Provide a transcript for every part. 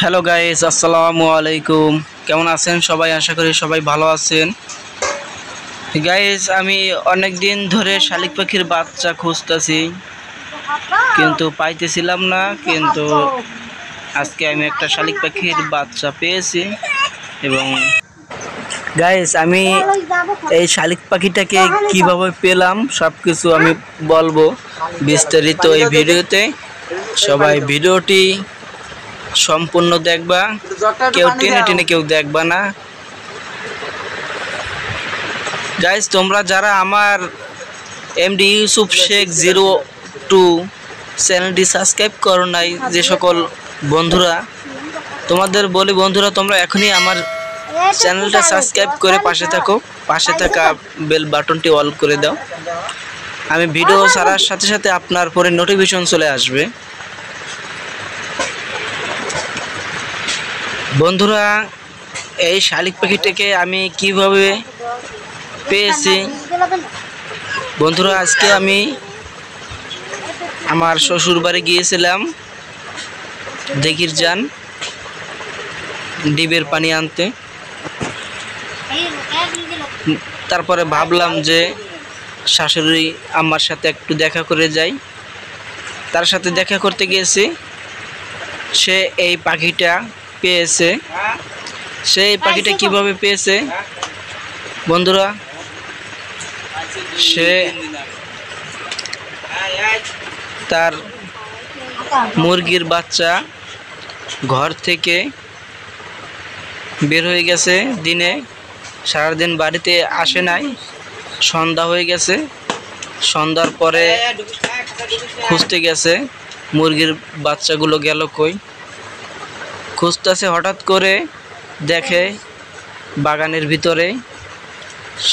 Hello guys, আসসালামু আলাইকুম। কেমন আছেন সবাই? আশা করি সবাই ভালো আছেন। গাইস, আমি অনেক দিন ধরে শালিক পাখির বাচ্চা খুঁজতেছি, কিন্তু পাইতেছিলাম না। কিন্তু আজকে আমি একটা শালিক পাখির বাচ্চা পেয়েছি। এবং গাইস, আমি এই শালিক পাখিটাকে কিভাবে পেলাম সব কিছু আমি বলবো বিস্তারিত এই ভিডিওতে। সবাই ভিডিওটি সম্পূর্ণ দেখবা, কেউ টেনে টেনে কেউ দেখবা না। গাইস, তোমরা যারা আমার এমডি ইউসুফ শেখ 02 চ্যানেলটি সাবস্ক্রাইব করো নাই, যে সকল বন্ধুরা, তোমাদের বলি বন্ধুরা, তোমরা এখনই আমার চ্যানেলটা সাবস্ক্রাইব করে পাশে থাকো। পাশে থাকা বেল বাটনটি অল করে দাও। আমি ভিডিও ছাড়ার সাথে সাথে আপনার পরে নোটিফিকেশন চলে আসবে। বন্ধুরা, এই শালিক পাখিটাকে আমি কিভাবে পেয়েছি বন্ধুরা, আজকে আমি আমার শ্বশুর বাড়ি গিয়েছিলাম দিঘির যান ডিবের পানি আনতে। তারপরে ভাবলাম যে শাশুড়ি আমার সাথে একটু দেখা করে যাই। তার সাথে দেখা করতে গিয়েছি, সে এই পাখিটা পেয়েছে। সেই পাখিটা কিভাবে পেয়েছে বন্ধুরা, সে তার মুরগির বাচ্চা ঘর থেকে বের হয়ে গেছে দিনে, সারাদিন বাড়িতে আসে নাই, সন্ধ্যা হয়ে গেছে। সন্ধ্যার পরে খুঁজতে গেছে মুরগির বাচ্চাগুলো গেল কই। খুঁজতেছে, হঠাৎ করে দেখে বাগানের ভিতরে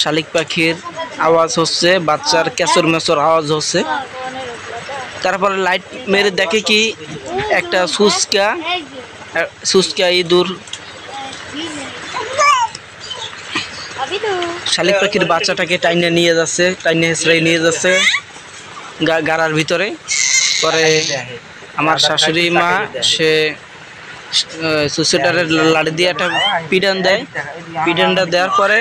শালিক পাখির আওয়াজ হচ্ছে, বাচ্চার কেঁচর মেচর আওয়াজ হচ্ছে। তারপরে লাইট মেরে দেখে কি একটা সুস্কা ইঁদুর শালিক পাখির বাচ্চাটাকে টাইনে নিয়ে যাচ্ছে, টাইনে হেঁচড়ে নিয়ে যাচ্ছে গাড়ার ভিতরে। পরে আমার শাশুড়ি মা সে সুসেটারের লাড়ি দিয়ে একটা পিডান দেয়। পিডানটা দেওয়ার পরে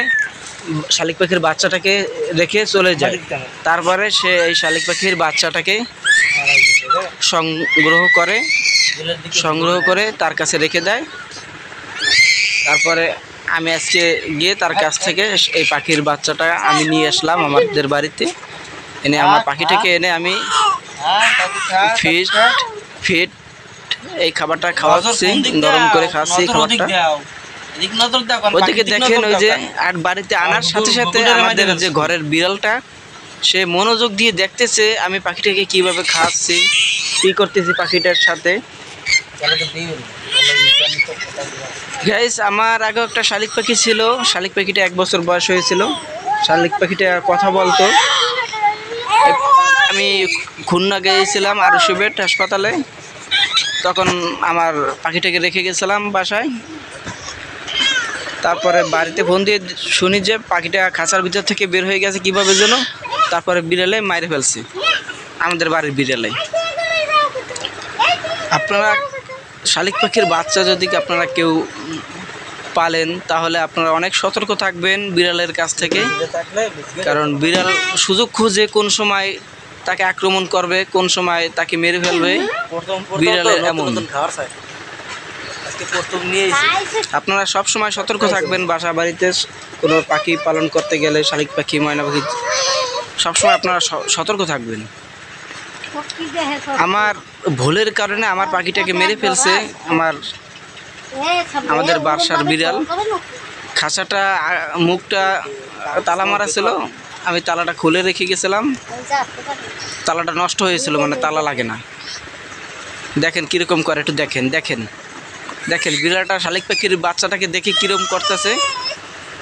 শালিক পাখির বাচ্চাটাকে রেখে চলে যায়। তারপরে সে এই শালিক পাখির বাচ্চাটাকে সংগ্রহ করে তার কাছে রেখে দেয়। তারপরে আমি আজকে গিয়ে তার কাছ থেকে এই পাখির বাচ্চাটা আমি নিয়ে আসলাম আমাদের বাড়িতে। এনে আমার পাখিটাকে এনে আমি ফিট এই খাবারটা খাওয়াচ্ছি, নরম করে খাওয়াচ্ছি খাবারটা। ওইদিকে দেখেন, ওই যে আর বাড়িতে আনার সাথে সাথে আমাদের যে ঘরের বিড়ালটা, সে মনোযোগ দিয়ে দেখতেছে আমি পাখিটাকে কিভাবে খাওয়াচ্ছি, কি করতেছি পাখিটার সাথে। গাইস, আমার আগে একটা শালিক পাখি ছিল। শালিক পাখিটা 1 বছর বয়স হয়েছিল। শালিক পাখিটা কথা বলতো। আমি খুলনা গিয়েছিলাম আরুসুবেট হাসপাতালে, তখন আমার পাখিটাকে রেখে গেছিলাম বাসায়। তারপরে বাড়িতে ফোন দিয়ে শুনি যে পাখিটা খাঁচার ভিতর থেকে বের হয়ে গেছে কিভাবে যেন। তারপরে বিড়ালে মাইরে ফেলছে, আমাদের বাড়ির বিড়ালে। আপনারা শালিক পাখির বাচ্চা যদি আপনারা কেউ পালেন, তাহলে আপনারা অনেক সতর্ক থাকবেন বিড়ালের কাছ থেকে। কারণ বিড়াল সুযোগ খুঁজে কোন সময় তাকে আক্রমণ করবে, কোন সময় তাকে মেরে ফেলবে, বিড়ালের এমন। আপনারা সব সময় সতর্ক থাকবেন। বাসা বাড়িতে কোনো পাখি পালন করতে গেলে, শালিক পাখি, ময়না পাখি, সবসময় আপনারা সতর্ক থাকবেন। আমার ভুলের কারণে আমার পাখিটাকে মেরে ফেলছে আমাদের বাসার বিড়াল। খাঁচাটা মুখটা তালা মারা ছিল, আমি তালাটা খুলে রেখে গেছিলাম। তালাটা নষ্ট হয়েছিল, মানে তালা লাগে না। দেখেন কীরকম করে, একটু দেখেন দেখেন দেখেন বিড়ালটা শালিক পাখির বাচ্চাটাকে দেখে কীরকম করতেছে,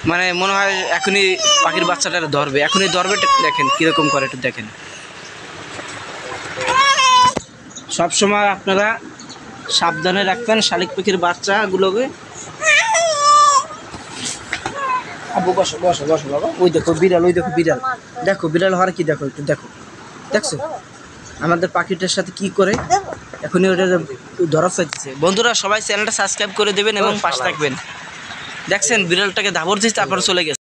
মানে মনে হয় এখনই পাখির বাচ্চাটা ধরবে, এখনই ধরবে। দেখেন কীরকম করে, একটু দেখেন। সবসময় আপনারা সাবধানে রাখবেন শালিক পাখির বাচ্চাগুলোকে। আব্বু বসো বসো বসো বাবা। ওই দেখো বিড়াল, ওই দেখো বিড়াল, দেখো বিড়াল হওয়ার কি, দেখো একটু দেখো, দেখছো আমাদের পাখিটার সাথে কি করে। এখনই ওটা ধরা চাইতেছে। বন্ধুরা সবাই চ্যানেলটা সাবস্ক্রাইব করে দেবেন এবং পাশে থাকবেন। দেখছেন বিড়ালটাকে ধাবর দিচ্ছে তারপর চলে গেছে।